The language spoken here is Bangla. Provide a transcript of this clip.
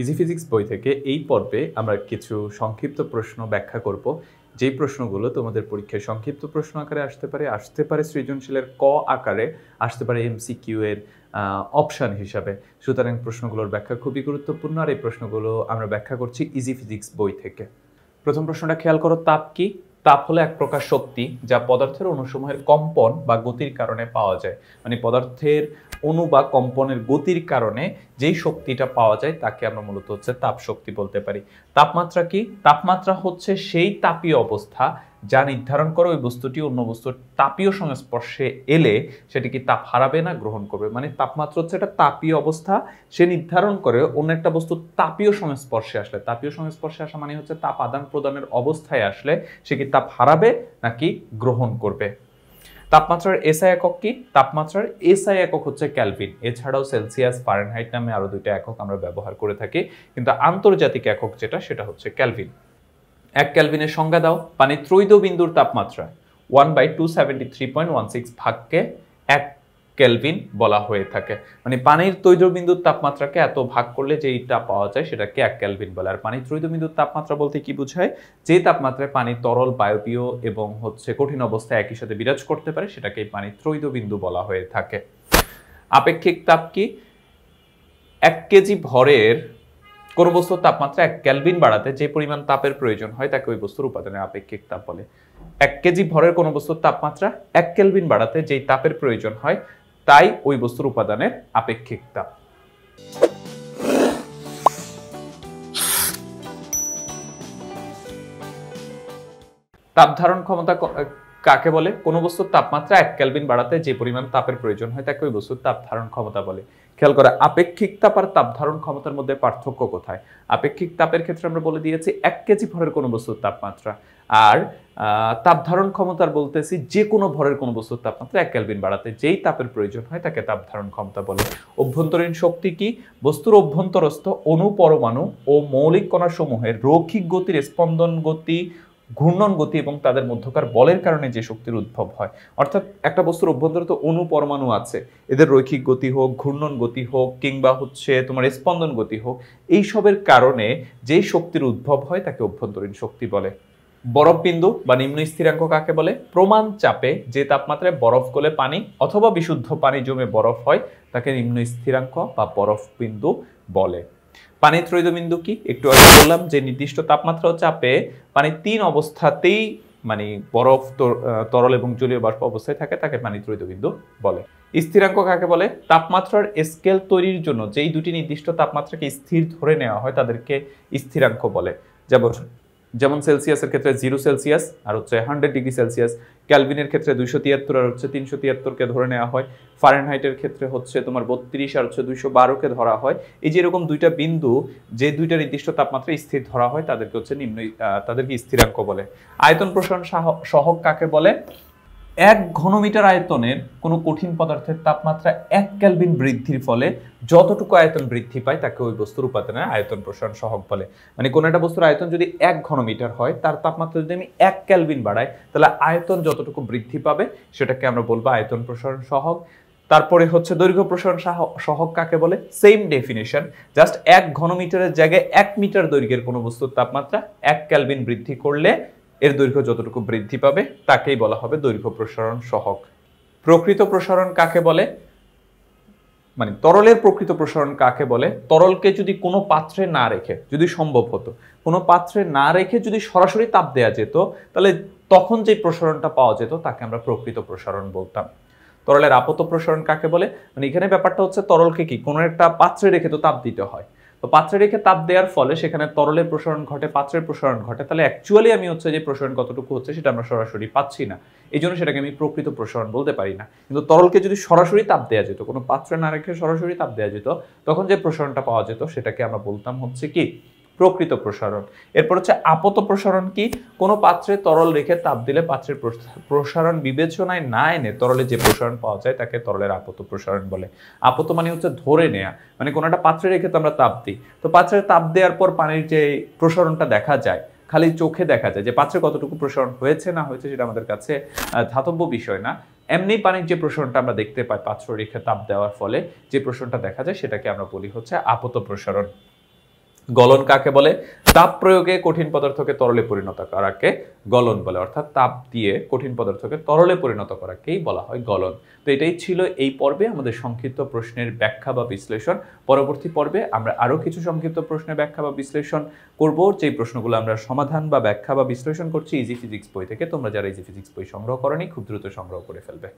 ইজি ফিজিক্স বই থেকে এই পর্বে আমরা কিছু সংক্ষিপ্ত প্রশ্ন ব্যাখ্যা করব, যেই প্রশ্নগুলো তোমাদের পরীক্ষায় সংক্ষিপ্ত প্রশ্ন আকারে আসতে পারে সৃজনশীলের ক আকারে, আসতে পারে এমসিকিউ এর অপশন হিসাবে। সুতরাং প্রশ্নগুলোর ব্যাখ্যা খুবই গুরুত্বপূর্ণ, আর এই প্রশ্নগুলো আমরা ব্যাখ্যা করছি ইজি ফিজিক্স বই থেকে। প্রথম প্রশ্নটা খেয়াল করো, তাপ কি? তাপ হলো এক প্রকার শক্তি যা পদার্থের অণুসমূহের কম্পন বা গতির কারণে পাওয়া যায়। মানে পদার্থের অণু বা কম্পনের গতির কারণে যেই শক্তিটা পাওয়া যায় তাকে আমরা মূলত তাপ শক্তি বলতে পারি। তাপমাত্রা কি? তাপমাত্রা হচ্ছে সেই তাপীয় অবস্থা যা নির্ধারণ করে ওই বস্তুটি অন্য বস্তুর তাপীয় সংস্পর্শে এলে সেটি কি তাপ হারাবে না গ্রহণ করবে। মানে তাপমাত্রা হচ্ছে একটা তাপীয় অবস্থা, সে নির্ধারণ করে অন্য একটা বস্তু তাপীয় সংস্পর্শে আসলে, তাপীয় সংস্পর্শে আসা মানে হচ্ছে তাপ আদান প্রদানের অবস্থায় আসলে সে কি তাপ হারাবে নাকি গ্রহণ করবে। তাপমাত্রার এসআই একক কি? তাপমাত্রার এসআই একক হচ্ছে কেলভিন। এছাড়াও সেলসিয়াস, ফারেনহাইট নামে আরো দুইটা একক আমরা ব্যবহার করে থাকি, কিন্তু আন্তর্জাতিক একক যেটা সেটা হচ্ছে কেলভিন। এক কেলভিনের সংজ্ঞা দাও। পানির ত্রৈধ বিন্দুর তাপমাত্রা 1/273.16 ভাগকে এক কেলভিন বলা হয়ে থাকে। মানে পানির ত্রৈধ বিন্দুর তাপমাত্রাকে এত ভাগ করলে যেইটা পাওয়া যায় সেটাকে এক কেলভিন বলে। আর পানির ত্রৈধ বিন্দুর তাপমাত্রা বলতে কি বোঝায়? যে তাপমাত্রায় পানি তরল, বায়বীয় এবং কঠিন অবস্থায় একই সাথে বিরাজ করতে পারে সেটাকে পানির ত্রৈধ বিন্দু বলা হয়ে থাকে। আপেক্ষিক তাপ কি? 1 কেজি ভরের কোন বস্তুর তাপমাত্রা 1 কেলভিন বাড়াতে যে পরিমাণ তাপের প্রয়োজন হয় তাকে ওই বস্তুর উপাদানের আপেক্ষিক তাপ বলে। 1 কেজি ভরের কোন বস্তুর তাপমাত্রা 1 কেলভিন বাড়াতে যেই তাপের প্রয়োজন হয় তাই ওই বস্তুর উপাদানের আপেক্ষিক তাপ। তাপ ধারণ ক্ষমতা কাকে বলে? কোন বস্তুর তাপমাত্রা 1 কেলভিন বাড়াতে যে পরিমাণ তাপের প্রয়োজন হয় তাকে ওই বস্তুর তাপ ধারণ ক্ষমতা বলে। খেয়াল করে, আপেক্ষিক তাপ আর তাপ ধারণ ক্ষমতার মধ্যে পার্থক্য কোথায়? আপেক্ষিক তাপের ক্ষেত্রে আমরা বলে দিয়েছি 1 কেজি ভরের কোন বস্তুর তাপমাত্রা, আর তাপ ধারণ ক্ষমতার বলতেছি যে কোনো ভরের কোন বস্তুর তাপমাত্রা 1 কেলভিন বাড়াতে যেই তাপের প্রয়োজন হয় তাকে তাপ ধারণ ক্ষমতা বলে। অভ্যন্তরীণ শক্তি কি? বস্তুর অভ্যন্তরস্থ অণু, পরমাণু ও মৌলিক কণাসমূহের রৈখিক গতির স্পন্দন গতি, ঘূর্ণন গতি এবং তাদের মধ্যকার বলের কারণে যে শক্তির উদ্ভব হয়। অর্থাৎ একটা বস্তুর অভ্যন্তরে তো অণু, পরমাণু আছে, এদের রৈখিক গতি হোক, ঘূর্ণন গতি হোক, কিংবা তোমার স্পন্দন গতি হোক, এই সবের কারণে যে শক্তির উদ্ভব হয় তাকে অভ্যন্তরীণ শক্তি বলে। বরফ বিন্দু বা নিম্ন স্থিরাঙ্ক কাকে বলে? প্রমাণ চাপে যে তাপমাত্রায় বরফ গলে পানি অথবা বিশুদ্ধ পানি জমে বরফ হয় তাকে নিম্ন স্থিরাঙ্ক বা বরফ বিন্দু বলে। পানির ত্রৈধ বিন্দু কি? একটু আগে বললাম যে নির্দিষ্ট তাপমাত্রা ও চাপে পানি 3 অবস্থাতেই, মানে বরফ, তরল এবং জলীয় বাষ্প অবস্থায় থাকে, তাকে পানির ত্রৈধ বিন্দু বলে। স্থিরাঙ্ক কাকে বলে? তাপমাত্রার স্কেল তৈরির জন্য যেই দুটি নির্দিষ্ট তাপমাত্রাকে স্থির ধরে নেওয়া হয় তাদেরকে স্থিরাঙ্ক বলে। যেমন সেলসিয়াসের ক্ষেত্রে 0 সেলসিয়াস আর 100 ডিগ্রি সেলসিয়াস, ক্যালভিনের ক্ষেত্রে 273 আর 373 কে ধরে নেওয়া হয়, ফারেনহাইটের ক্ষেত্রে তোমার 32 আর 212 কে ধরা হয়। এই যে এরকম দুইটা বিন্দু, যে দুইটা নির্দিষ্ট তাপমাত্রা স্থির ধরা হয় তাদেরকে তাদেরকে স্থিরাঙ্ক বলে। আয়তন প্রসারণ সহগ কাকে বলে? 1 ঘনমিটার আয়তনের কোনো কঠিন পদার্থের তাপমাত্রা 1 কেলভিন বৃদ্ধির ফলে যতটুকু আয়তন বৃদ্ধি পায় তাকে ওই বস্তুর উপাদানের আয়তন প্রসারণ সহগ বলে। মানে কোন একটা বস্তুর আয়তন যদি 1 ঘনমিটার হয়, তার তাপমাত্রা যদি আমি 1 কেলভিন বাড়াই, তাহলে আয়তন যতটুকু বৃদ্ধি পাবে সেটাকে আমরা বলবো আয়তন প্রসারণ সহগ। তারপরে দৈর্ঘ্য প্রসারণ সহগ কাকে বলে? সেম ডেফিনেশন, জাস্ট 1 ঘনমিটারের জায়গায় 1 মিটার দৈর্ঘ্যের কোনো বস্তুর তাপমাত্রা 1 কেলভিন বৃদ্ধি করলে এর দৈর্ঘ্য যতটুকু বৃদ্ধি পাবে তাকেই বলা হবে দৈর্ঘ্য প্রসারণ সহগ। প্রকৃত প্রসারণ কাকে বলে? মানে তরলের প্রকৃত প্রসারণ কাকে বলে? তরলকে যদি কোনো পাত্রে না রেখে, যদি সম্ভব হতো কোনো পাত্রে না রেখে যদি সরাসরি তাপ দেওয়া যেত, তাহলে তখন যে প্রসারণটা পাওয়া যেত তাকে আমরা প্রকৃত প্রসারণ বলতাম। তরলের আপত প্রসারণ কাকে বলে? মানে এখানে ব্যাপারটা তরলকে কি কোনো একটা পাত্রে রেখে তো তাপ দিতে হয়, তো পাত্রে রেখে তাপ দেওয়ার ফলে সেখানে তরলের প্রসারণ ঘটে, পাত্রের প্রসারণ ঘটে, তাহলে অ্যাকচুয়ালি আমি যে প্রসারণ কতটুকু হচ্ছে সেটা আমরা সরাসরি পাচ্ছি না, এই জন্য সেটাকে আমি প্রকৃত প্রসারণ বলতে পারি না। কিন্তু তরলকে যদি সরাসরি তাপ দেওয়া যেত, কোনো পাত্রে না রেখে সরাসরি তাপ দেওয়া যেত, তখন যে প্রসারণটা পাওয়া যেত সেটাকে আমরা বলতাম কি প্রকৃত প্রসারণ। এরপর আপত প্রসারণ কি? কোনো পাত্রে তরল রেখে তাপ দিলে পাত্রের প্রসারণ বিবেচনায় না এনে তরলে যে প্রসারণ পাওয়া যায় তাকে তরলের আপত প্রসারণ বলে। আপত মানে ধরে নেয়া, মানে কোনো একটা পাত্রে রেখে তো আমরা তাপ দিই, তো পাত্রে তাপ দেওয়ার পর পানির যে প্রসারণটা দেখা যায়, খালি চোখে দেখা যায় যে পাত্রে কতটুকু প্রসারণ হয়েছে না হয়েছে সেটা আমাদের কাছে ধাতব্য বিষয় না। এমনি পানির যে প্রসারণটা আমরা দেখতে পাই পাত্র রেখে তাপ দেওয়ার ফলে যে প্রসারণটা দেখা যায় সেটাকে আমরা বলি আপত প্রসারণ। গলন কাকে বলে? তাপ প্রয়োগে কঠিন পদার্থকে তরলে পরিণত করাকে গলন বলে, অর্থাৎ তাপ দিয়ে কঠিন পদার্থকে তরলে পরিণত করাকেই বলা হয় গলন। তো এটাই ছিল এই পর্বে আমাদের সংক্ষিপ্ত প্রশ্নের ব্যাখ্যা বা বিশ্লেষণ। পরবর্তী পর্বে আমরা আরো কিছু সংক্ষিপ্ত প্রশ্নের ব্যাখ্যা বা বিশ্লেষণ করব, যেই প্রশ্নগুলো আমরা সমাধান বা ব্যাখ্যা বা বিশ্লেষণ করছি ইজি ফিজিক্স বই থেকে। তোমরা যারা ইজি ফিজিক্স বই সংগ্রহ করনি খুব দ্রুত সংগ্রহ করে ফেলবে।